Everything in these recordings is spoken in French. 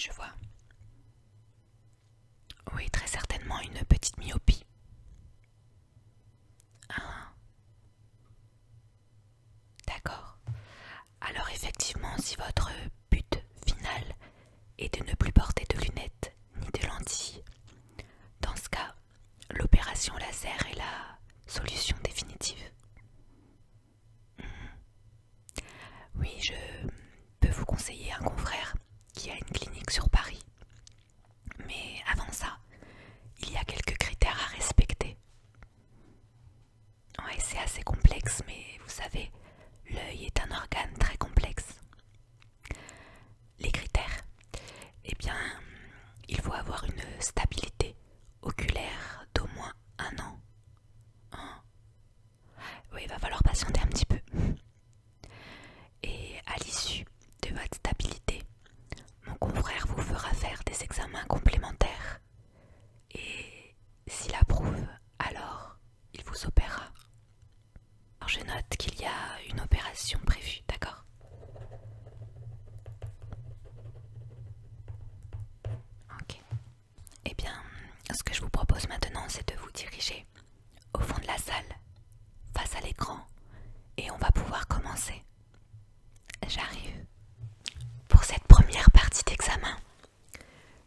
je vois. Oui, très certainement une petite myopie. Ah, d'accord. Alors effectivement, si votre but final est de ne plus porter de lunettes ni de lentilles, dans ce cas, l'opération laser est la solution définitive. Oui, je peux vous conseiller un confrère qui a une clinique sur Paris. Mais avant ça, il y a quelques critères à respecter. Ouais, c'est assez complexe, mais vous savez, l'œil est un organe très complexe. Les critères, eh bien, il faut avoir une stabilité oculaire d'au moins 1 an. Hein. Oui, il va falloir patienter un petit peu. Et à l'issue de votre stabilité, mon confrère vous fera faire des examens complémentaires. Et s'il approuve, alors il vous opérera. Alors je note qu'il y a une opération prévue, d'accord? Ok. Eh bien, ce que je vous propose maintenant, c'est de vous diriger au fond de la salle, face à l'écran, et on va pouvoir commencer. J'arrive. Pour cette première partie d'examen,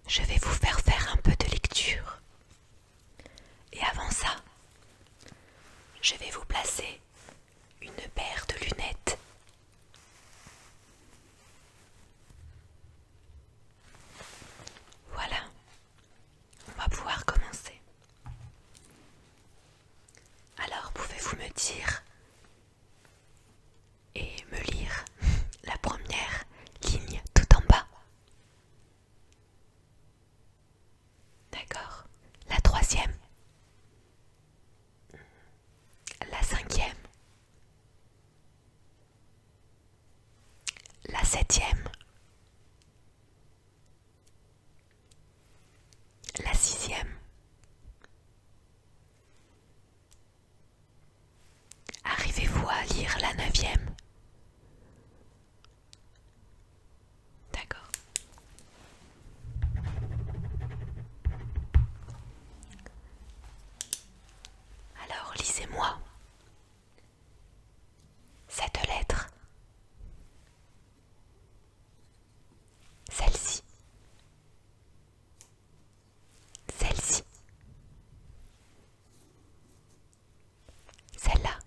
je vais vous faire faire un peu de lecture. Et avant ça, je vais vous placer une paire de lunettes. Voilà, on va pouvoir commencer. Alors, pouvez-vous me dire et me lire la première ligne tout en bas? D'accord. La troisième. La cinquième. La septième. La sixième. Arrivez-vous à lire la neuvième? D'accord. Alors lisez-moi cette lettre. Celle-ci. Celle-ci. Celle-là.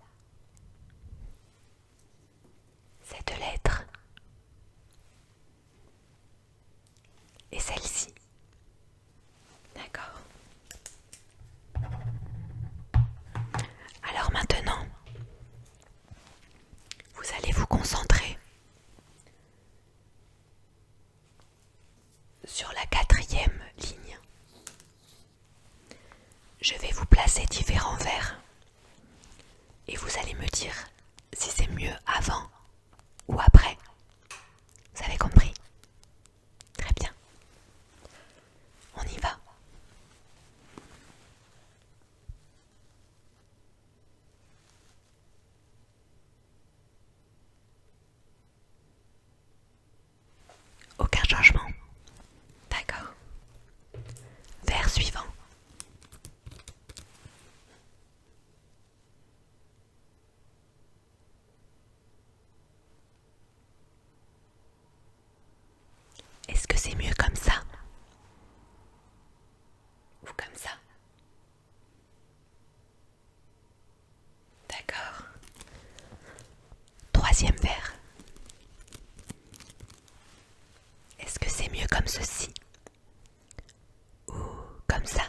Cette lettre. Et celle-ci. D'accord. Alors maintenant, vous allez vous concentrer sur la quatrième ligne. Je vais vous placer différents vers et vous allez me dire si c'est mieux avant ou après. Vous avez compris? Très bien. On y va. Aucun changement. D'accord. Vers suivant. Est-ce que c'est mieux comme ça? Ou comme ça? D'accord. Troisième verre. Est-ce que c'est mieux comme ceci? Ou comme ça?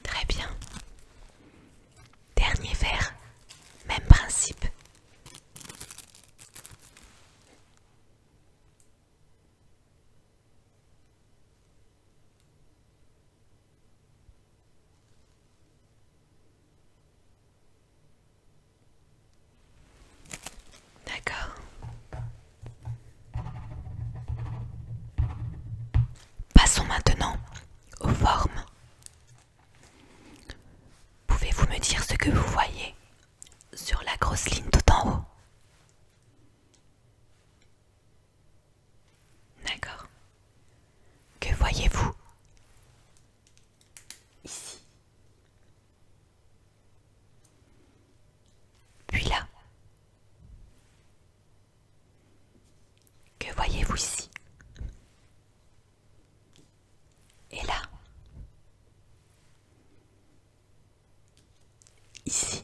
Très bien. Dernier verre. Même principe. D'accord. Passons maintenant aux formes. voyez-vous ici? Et là? Ici?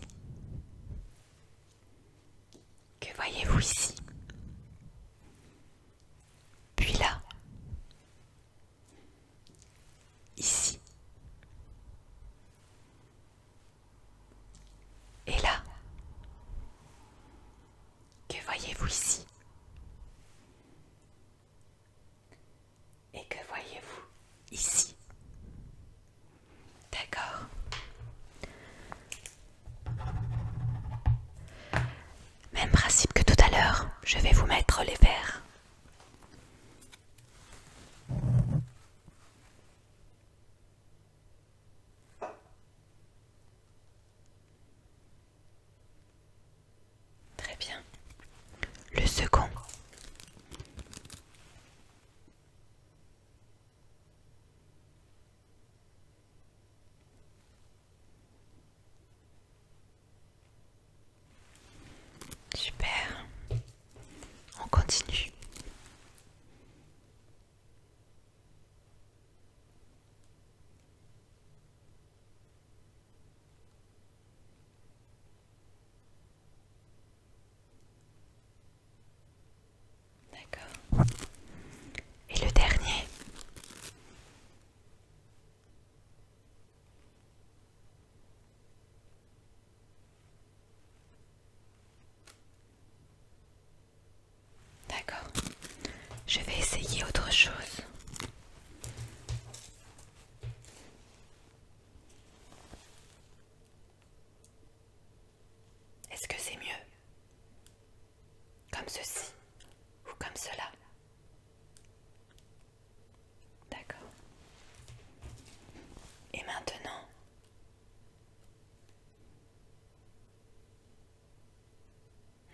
Que voyez-vous ici? Puis là? Ici? Et là? Que voyez-vous ici? Et que voyez-vous ici? D'accord. Même principe que tout à l'heure, je vais vous mettre les verres. Très bien. Le second. Super. On continue. D'accord. Et le dernier. D'accord. Je vais essayer autre chose. Est-ce que c'est mieux? Comme ceci ou comme cela? D'accord. Et maintenant?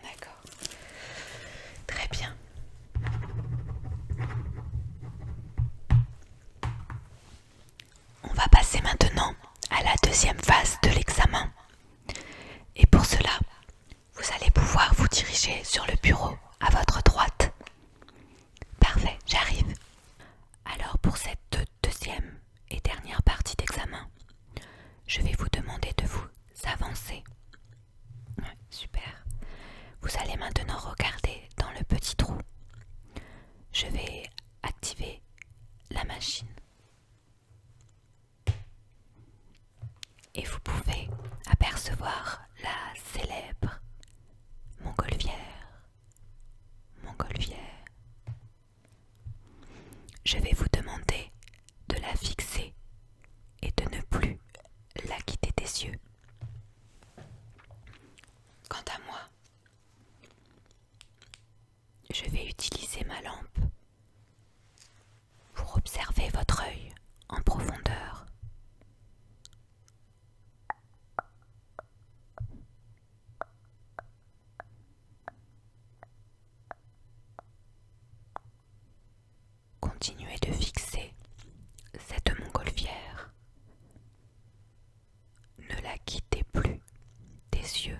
D'accord. Très bien. On va passer maintenant à la deuxième phase de l'examen. Et pour cela, vous allez pouvoir vous diriger sur le bureau à votre droite. Parfait, j'arrive. Alors pour cette deuxième et dernière partie d'examen, je vais vous demander de vous avancer. Ouais, super. Vous allez maintenant regarder dans le petit trou. Je vais activer la machine. Et vous pouvez apercevoir la célèbre montgolfière. Je vais vous demander de la fixer et de ne plus la quitter des yeux. Quant à moi, je vais utiliser ma lampe pour observer votre œil en profondeur. Continuez de fixer cette montgolfière. Ne la quittez plus des yeux.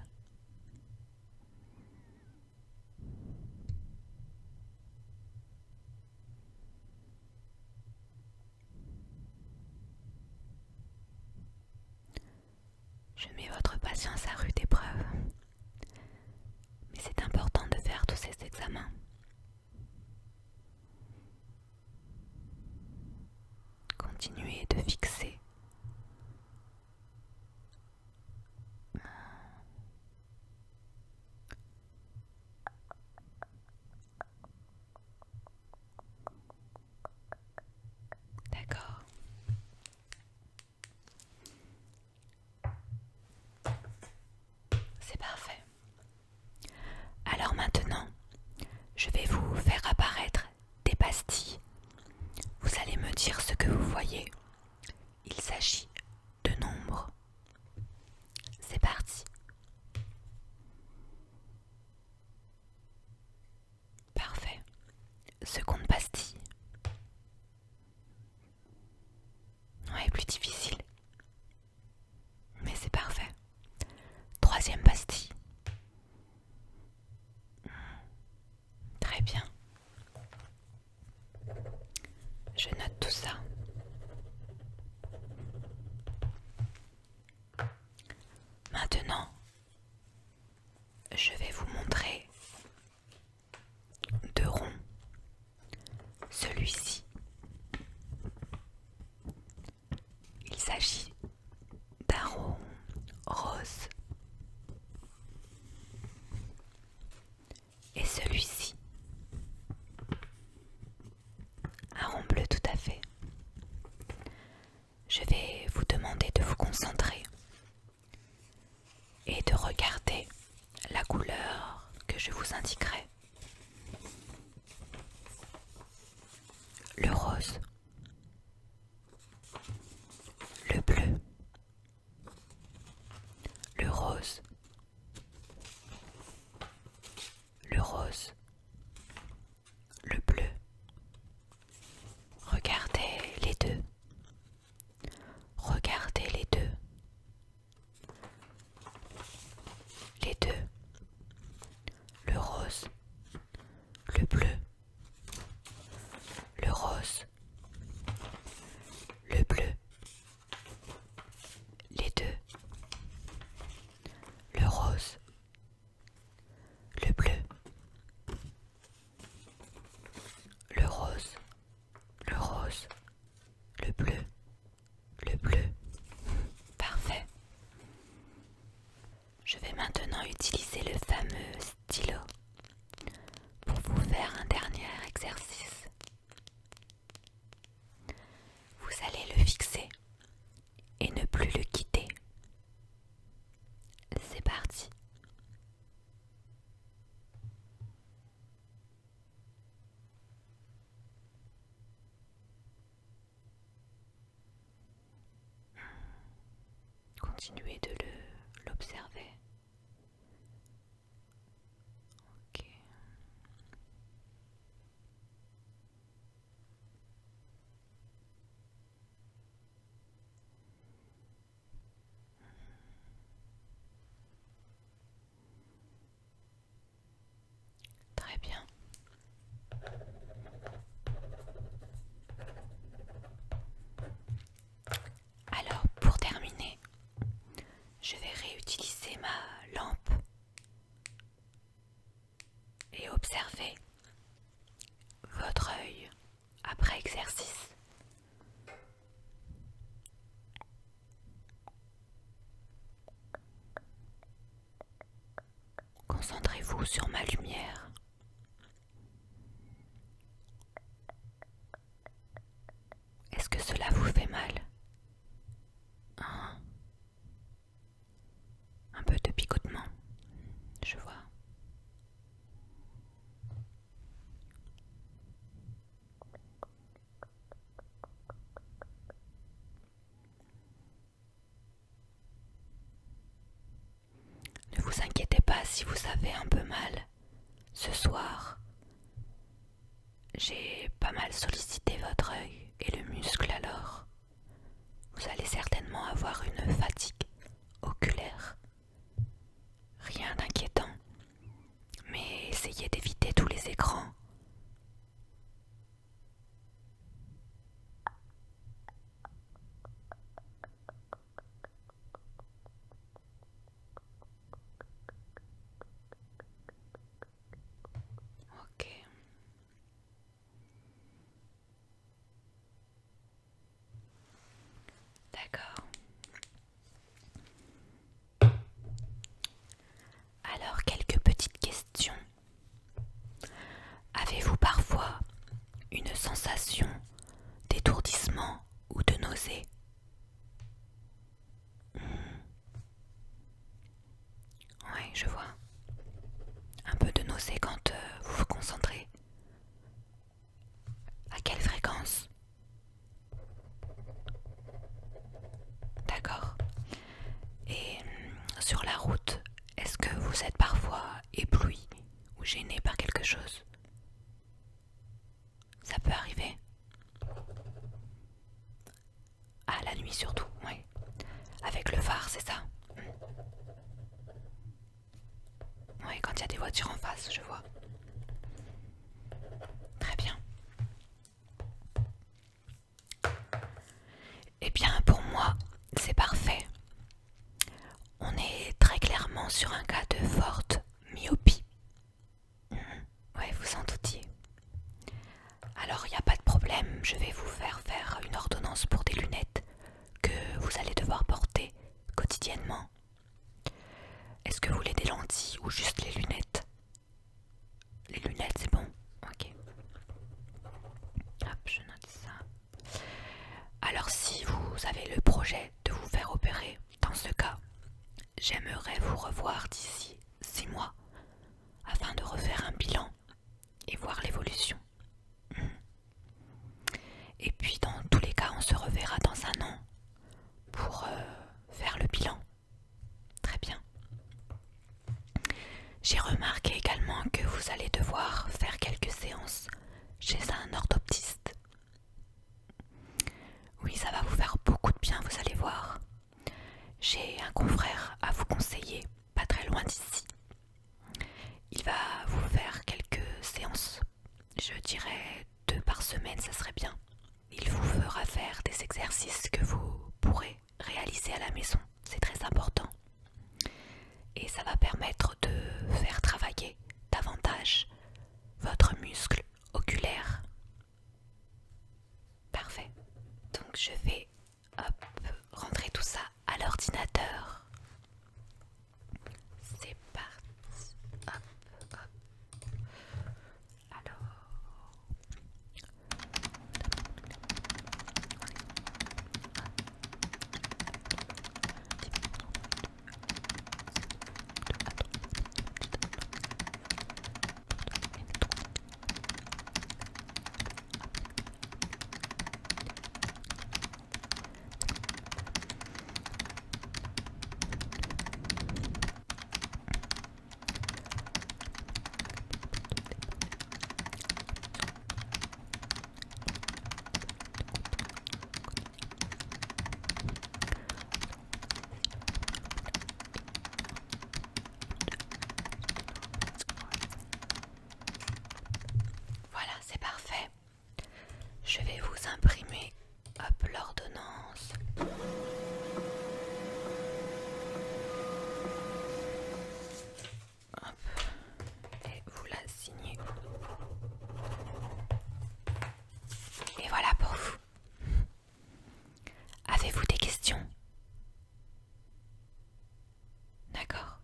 Je mets votre patience à rude épreuve, mais c'est important de faire tous ces examens. Continuez de fixer. D'accord. C'est parfait. Alors maintenant, je vais vous faire apparaître des pastilles. Vous allez me dire ce que vous voyez. Il s'agit de nombres. C'est parti. Parfait. Seconde pastille. Ouais, plus difficile. Mais c'est parfait. Troisième pastille. Très bien. ça. Maintenant, je vais vous montrer deux ronds. Celui-ci, il s'agit d'un rond rose. Et celui-ci, un rond bleu tout à fait. Je vais vous demander de vous concentrer et de regarder la couleur que je vous indiquerai. Le rose, le bleu, le rose, le rose, le bleu. Regardez les deux. Regardez les deux. Les deux. Le rose, le bleu, le rose, le bleu. Les deux. Le rose, le bleu, le rose, le rose, le bleu, le bleu. Parfait. Je vais maintenant utiliser le fameux stylo pour vous faire un dernier exercice. Vous allez le fixer et ne plus le quitter. C'est parti. Continuez de l'observer. Ok. Très bien. Alors, pour terminer, je vais réutiliser ma lampe et observer votre œil après exercice. Concentrez-vous sur ma lumière. Est-ce que cela vous fait mal? Un peu de picotement, je vois. Ne vous inquiétez pas si vous avez un peu mal. Ce soir, j'ai pas mal sollicité votre œil et le muscle, alors vous allez certainement avoir une fatigue oculaire. Rien d'inquiétant, mais essayez d'éviter tous les écrans. Ok. D'accord. Alors, quelques petites questions. Avez-vous parfois une sensation d'étourdissement ou de nausée? Oui, je vois. Un peu de nausée quand vous vous concentrez. À quelle fréquence? D'accord. Et sur la route, est-ce que vous êtes parfois ébloui ou gêné par quelque chose? Ça peut arriver. Ah, la nuit surtout, oui. Avec le phare, c'est ça? Oui, quand il y a des voitures en face, je vois. Très bien. vous avez le projet de vous faire opérer, dans ce cas, j'aimerais vous revoir d'ici 6 mois afin de refaire un bilan et voir l'évolution. Et puis dans tous les cas, on se reverra dans un an pour faire le bilan. Très bien. J'ai remarqué également que vous allez devoir faire quelques séances chez un orthoptiste. Oui, ça va vous faire beaucoup de bien, vous allez voir. J'ai un confrère à vous conseiller, pas très loin d'ici. Il va vous faire quelques séances, je dirais 2 par semaine, ça serait bien. Il vous fera faire des exercices que vous pourrez réaliser à la maison, c'est très important. Et ça va permettre de faire travailler davantage votre muscle oculaire. Parfait. Donc je vais rentrer tout ça à l'ordinateur. C'est parti. Hop. Alors. Voilà, c'est parfait. Je vais vous imprimer l'ordonnance. Et vous la signez. Et voilà pour vous. Avez-vous des questions? D'accord.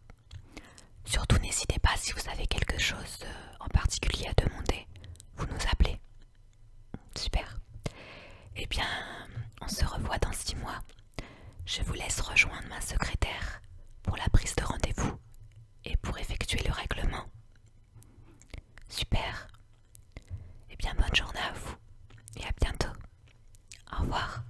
Surtout n'hésitez pas si vous avez quelque chose en particulier à demander. Vous nous appelez. Super. Eh bien, on se revoit dans 6 mois. Je vous laisse rejoindre ma secrétaire pour la prise de rendez-vous et pour effectuer le règlement. Super. Eh bien, bonne journée à vous et à bientôt. Au revoir.